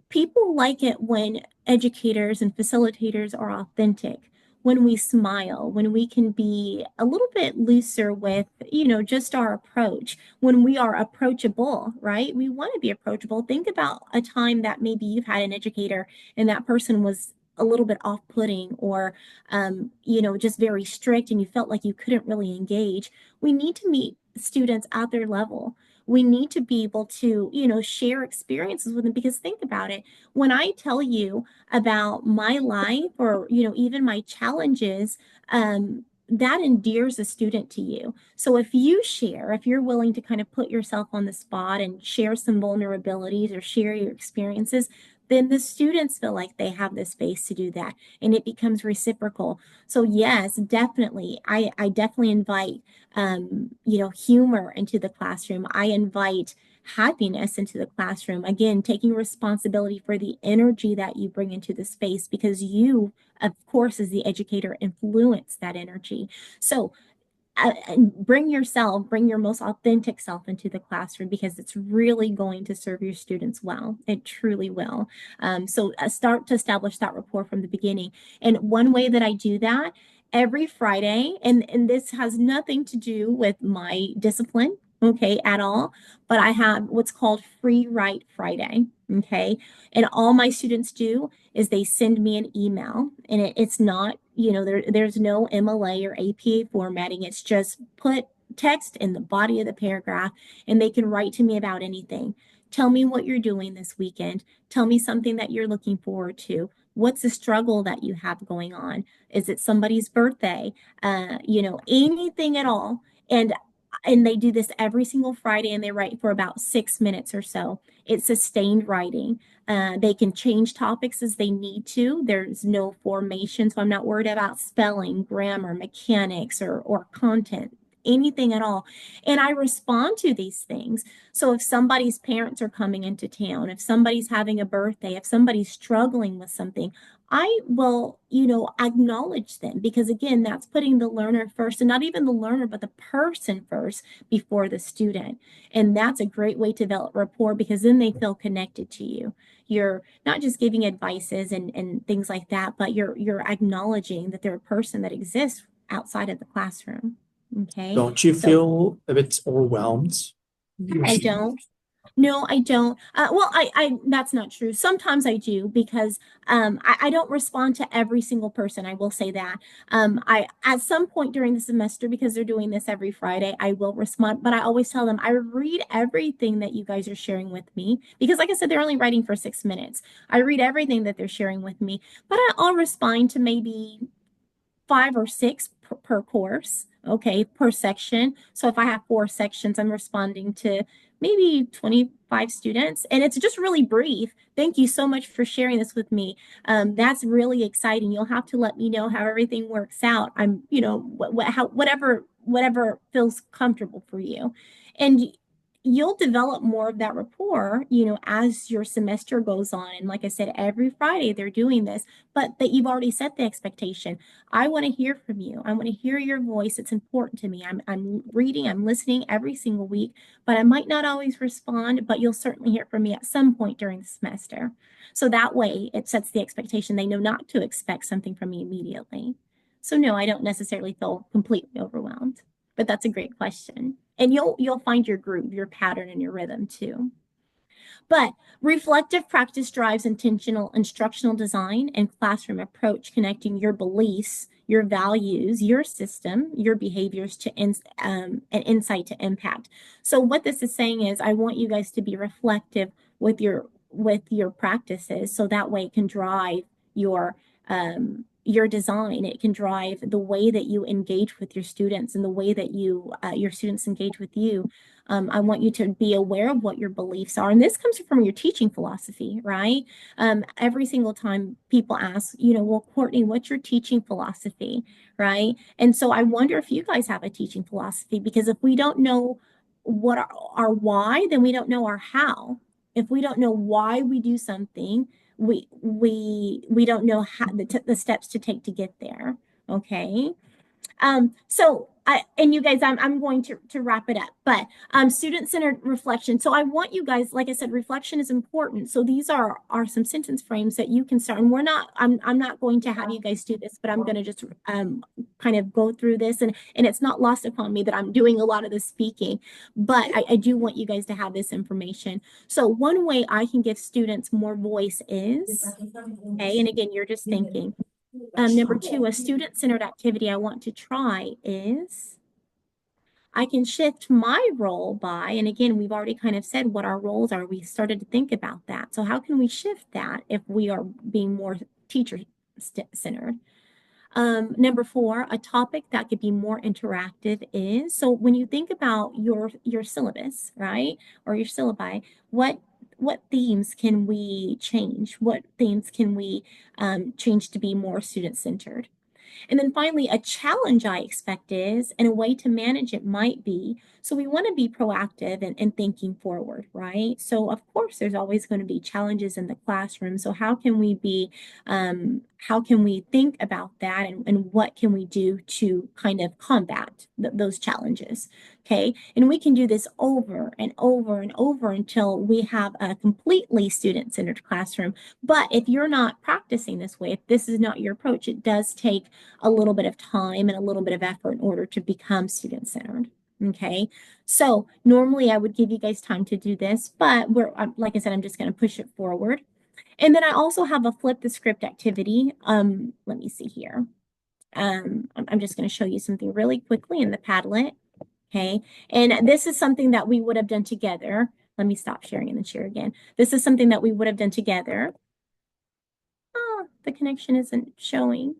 people like it when educators and facilitators are authentic. when we smile, when we can be a little bit looser with, just our approach, when we are approachable, right? We want to be approachable. Think about a time that maybe you've had an educator and that person was a little bit off-putting or, just very strict and you felt like you couldn't really engage. We need to meet students at their level. We need to be able to, share experiences with them because think about it. When I tell you about my life or, even my challenges, that endears a student to you. So if you share, if you're willing to kind of put yourself on the spot and share some vulnerabilities or share your experiences, then the students feel like they have the space to do that and it becomes reciprocal. So yes, definitely. I definitely invite humor into the classroom. I invite happiness into the classroom. Again, taking responsibility for the energy that you bring into the space because you, of course, as the educator, influence that energy. So bring yourself, bring your most authentic self into the classroom because it's really going to serve your students well. It truly will. So start to establish that rapport from the beginning. And one way that I do that every Friday, and this has nothing to do with my discipline, okay, at all, but I have what's called Free Write Friday, okay? And all my students do is they send me an email and it's not, there's no MLA or APA formatting. It's just put text in the body of the paragraph and they can write to me about anything. Tell me what you're doing this weekend. Tell me something that you're looking forward to. What's the struggle that you have going on? Is it somebody's birthday? Anything at all. And they do this every single Friday and they write for about 6 minutes or so. It's sustained writing. They can change topics as they need to. There's no formation, so I'm not worried about spelling, grammar, mechanics, or content, anything at all. And I respond to these things. So if somebody's parents are coming into town, if somebody's having a birthday, if somebody's struggling with something, I will, acknowledge them because again, that's putting the learner first and not even the learner, but the person first before the student. And that's a great way to develop rapport because then they feel connected to you. You're not just giving advices and things like that, but you're acknowledging that they're a person that exists outside of the classroom. Okay. Don't you So feel a bit overwhelmed? I don't. No, I don't. Well, that's not true. Sometimes I do because I don't respond to every single person. I will say that. At some point during the semester, because they're doing this every Friday, I will respond. But I always tell them I read everything that you guys are sharing with me because, like I said, they're only writing for 6 minutes. I read everything that they're sharing with me, but I'll respond to maybe 5 or 6 per course, okay, per section. So if I have 4 sections, I'm responding to maybe 25 students, and it's just really brief. Thank you so much for sharing this with me. That's really exciting. You'll have to let me know how everything works out. I'm, whatever feels comfortable for you, and you'll develop more of that rapport, as your semester goes on. And like I said, every Friday they're doing this, but that you've already set the expectation. I want to hear from you. I want to hear your voice. It's important to me. I'm reading, I'm listening every single week, but I might not always respond, but you'll certainly hear from me at some point during the semester. So that way it sets the expectation. They know not to expect something from me immediately. So no, I don't necessarily feel completely overwhelmed, but that's a great question. And you'll find your groove, your pattern, and your rhythm too. But reflective practice drives intentional instructional design and classroom approach, connecting your beliefs, your values, your system, your behaviors to and insight to impact. So what this is saying is I want you guys to be reflective with your practices so that way it can drive your design. It can drive the way that you engage with your students and the way that your students engage with you. I want you to be aware of what your beliefs are. And this comes from your teaching philosophy, right? Every single time people ask, well, Courtney, what's your teaching philosophy, right? And so I wonder if you guys have a teaching philosophy, because if we don't know what our why, then we don't know our how. If we don't know why we do something, we don't know how the steps to take to get there. Okay. So And you guys, I'm going to wrap it up, but student-centered reflection. So I want you guys, like I said, reflection is important. So these are some sentence frames that you can start. And I'm not going to have you guys do this, but I'm going to just kind of go through this, and it's not lost upon me that I'm doing a lot of the speaking, but I do want you guys to have this information. So one way I can give students more voice is, okay, and again, you're just thinking. Number two, a student-centered activity I want to try is I can shift my role by, and again, we've already kind of said what our roles are. We started to think about that. So how can we shift that if we are being more teacher-centered? Number four, a topic that could be more interactive is, so when you think about your syllabus, right, or your syllabi, what themes can we change? What themes can we change to be more student-centered? And then finally, a challenge I expect is, and a way to manage it might be, so we want to be proactive and thinking forward, right? So of course, there's always going to be challenges in the classroom. So how can we think about that, and what can we do to kind of combat those challenges? Okay. And we can do this over and over and over until we have a completely student-centered classroom. But if you're not practicing this way, if this is not your approach, it does take a little bit of time and a little bit of effort in order to become student-centered. Okay, so normally I would give you guys time to do this, but like I said, I'm just going to push it forward. And then I also have a flip the script activity. Let me see here. I'm just going to show you something really quickly in the Padlet. Okay, and this is something that we would have done together. Let me stop sharing and then share again. This is something that we would have done together. Oh, the connection isn't showing.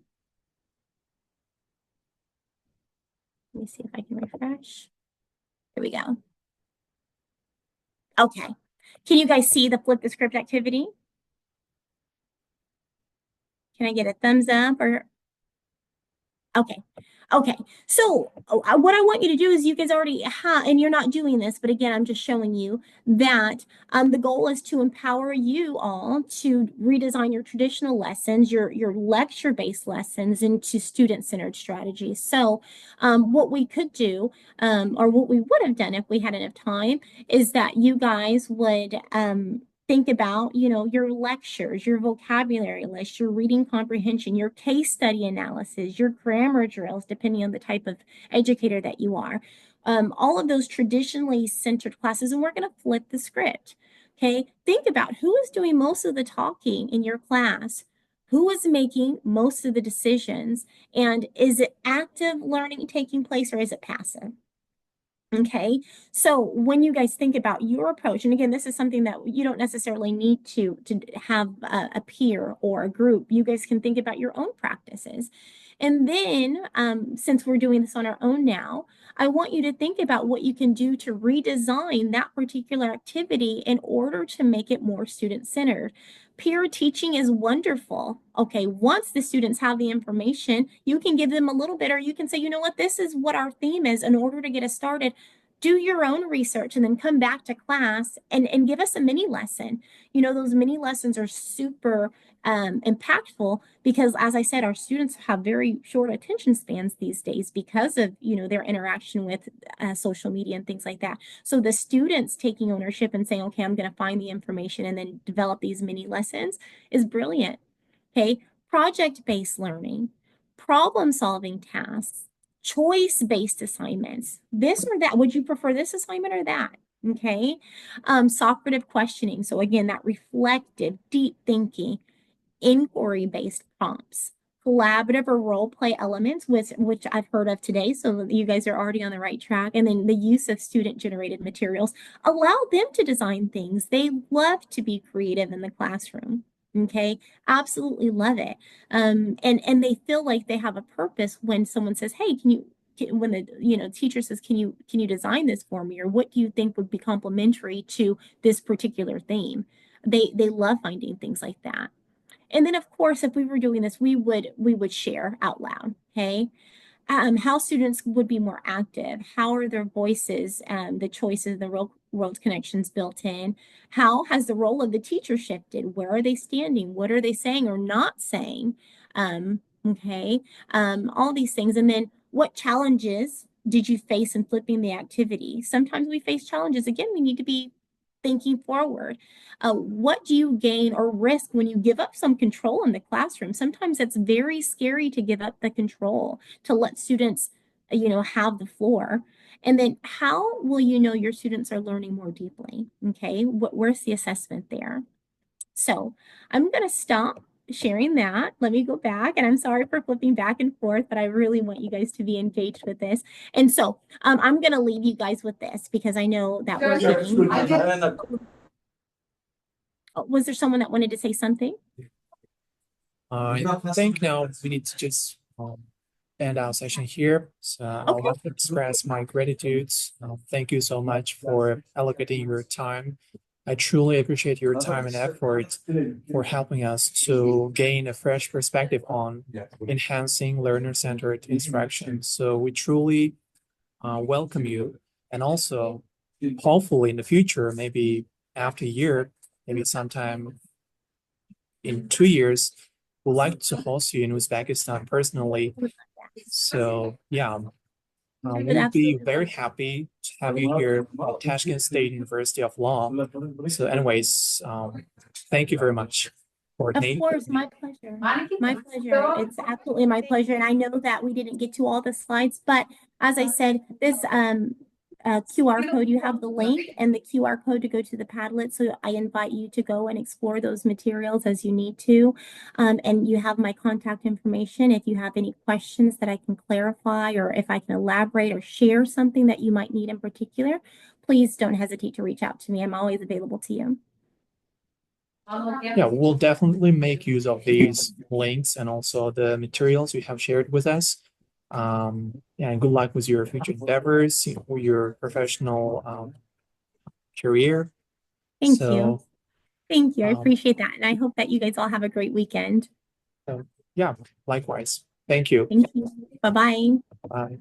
Let me see if I can refresh. Here we go. Okay. Can you guys see the flip the script activity? Can I get a thumbs up or? Okay. Okay. So what I want you to do is, you guys already have, and you're not doing this, but again, I'm just showing you that the goal is to empower you all to redesign your traditional lessons, your lecture-based lessons, into student-centered strategies. So what we could do, or what we would have done if we had enough time, is that you guys would think about, your lectures, your vocabulary list, your reading comprehension, your case study analysis, your grammar drills, depending on the type of educator that you are. All of those traditionally centered classes, and we're going to flip the script. Okay, think about who is doing most of the talking in your class, who is making most of the decisions, and is it active learning taking place, or is it passive? Okay, so when you guys think about your approach, and again, this is something that you don't necessarily need to have a peer or a group. You guys can think about your own practices. And then, since we're doing this on our own now, I want you to think about what you can do to redesign that particular activity in order to make it more student-centered. Peer teaching is wonderful. Okay, once the students have the information, you can give them a little bit, or you can say, you know what, this is what our theme is. In order to get us started, do your own research and then come back to class and give us a mini lesson. Those mini lessons are super impactful, because, as I said, our students have very short attention spans these days because of, their interaction with social media and things like that. So the students taking ownership and saying, okay, I'm going to find the information and then develop these mini lessons is brilliant. Okay, project-based learning, problem-solving tasks, choice-based assignments, this or that. Would you prefer this assignment or that? Okay, Socrative questioning. So again, that reflective, deep thinking, inquiry-based prompts, collaborative or role play elements, which I've heard of today. So you guys are already on the right track. And then the use of student-generated materials. Allow them to design things. They love to be creative in the classroom. Okay, absolutely love it. And they feel like they have a purpose when someone says, hey, when the teacher says, can you design this for me, or what do you think would be complementary to this particular theme? They love finding things like that. And then, of course, if we were doing this, we would share out loud. Okay, how students would be more active. How are their voices, the choices, the real world connections built in? How has the role of the teacher shifted? Where are they standing? What are they saying or not saying? Okay, all these things. And then what challenges did you face in flipping the activity? Sometimes we face challenges. Again, we need to be thinking forward. What do you gain or risk when you give up some control in the classroom? Sometimes it's very scary to give up the control, to let students, have the floor. And then how will you know your students are learning more deeply? Okay, where's the assessment there? So I'm going to stop sharing that. Let me go back, and I'm sorry for flipping back and forth, but I really want you guys to be engaged with this. And so I'm going to leave you guys with this because I know that we're getting. Was there someone that wanted to say something? I think now we need to just end our session here. So I would like to express my gratitude. Thank you so much for allocating your time. I truly appreciate your time and effort for helping us to gain a fresh perspective on enhancing learner-centered instruction. So we truly welcome you. And also, hopefully in the future, maybe after a year, maybe sometime in 2 years, we'd like to host you in Uzbekistan personally. So yeah, we'll be very happy to have you here at Tashkent State University of Law. So anyways, thank you very much, Courtney. Of course, my pleasure. My pleasure. It's absolutely my pleasure. And I know that we didn't get to all the slides, but as I said, this QR code, you have the link and the QR code to go to the Padlet. So I invite you to go and explore those materials as you need to. And you have my contact information. If you have any questions that I can clarify, or if I can elaborate or share something that you might need in particular, please don't hesitate to reach out to me. I'm always available to you. Yeah, we'll definitely make use of these links and also the materials you have shared with us. And good luck with your future endeavors, your professional career. Thank you. Thank you. I um, appreciate that. And I hope that you guys all have a great weekend. Yeah, likewise. Thank you. Thank you. Bye-bye. Bye.